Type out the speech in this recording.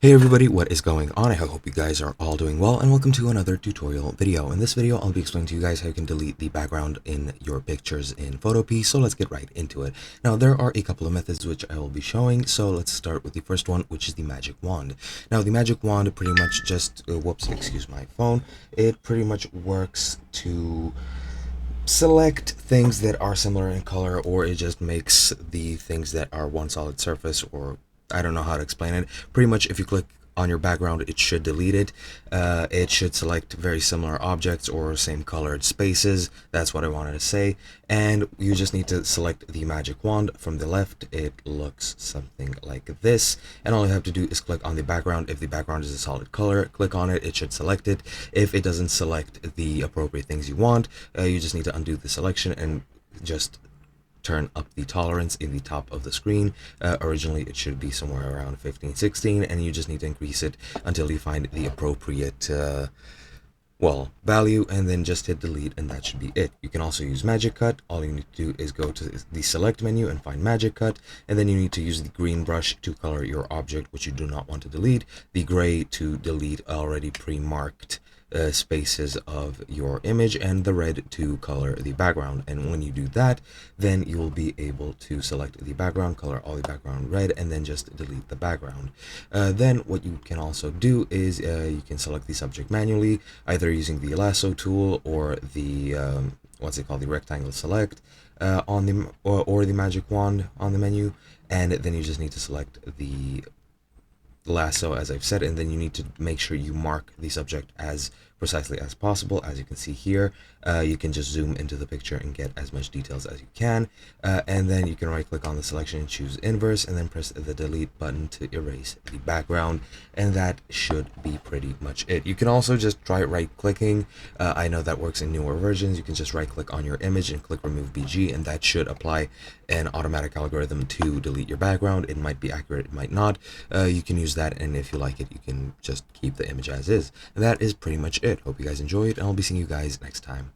Hey everybody, what is going on? I hope you guys are all doing well, and welcome to another tutorial video. In this video, I'll be explaining to you guys how you can delete the background in your pictures in Photopea, so let's get right into it. Now, there are a couple of methods which I will be showing, so let's start with the first one, which is the magic wand. Now, the magic wand pretty much just, whoops, excuse my phone, it pretty much works to select things that are similar in color, or it just makes the things that are one solid surface, or I don't know how to explain it. Pretty much if you click on your background, it should delete it. It should select very similar objects or same colored spaces. That's what I wanted to say. And you just need to select the magic wand from the left. It looks something like this. And all you have to do is click on the background. If the background is a solid color, click on it. It should select it. If it doesn't select the appropriate things you want, you just need to undo the selection and just turn up the tolerance in the top of the screen. Originally it should be somewhere around 15, 16, and you just need to increase it until you find the appropriate value, and then just hit delete, and that should be it. You can also use magic cut. All you need to do is go to the select menu and find magic cut, and then you need to use the green brush to color your object which you do not want to delete, the gray to delete already pre-marked spaces of your image, and the red to color the background. And when you do that, then you will be able to select the background, color all the background red, and then just delete the background. Then what you can also do is you can select the subject manually, either using the lasso tool or the what's it called, the rectangle select on the or the magic wand on the menu, and then you just need to select the lasso as I've said, and then you need to make sure you mark the subject as precisely as possible. As you can see here, you can just zoom into the picture and get as much details as you can, and then you can right click on the selection and choose inverse, and then press the delete button to erase the background, and that should be pretty much it. You can also just try right clicking. I know that works in newer versions. You can just right click on your image and click remove BG, and that should apply an automatic algorithm to delete your background. It might be accurate, it might not. You can use that, and if you like it, you can just keep the image as is. And that is pretty much it. Hope you guys enjoyed, and I'll be seeing you guys next time.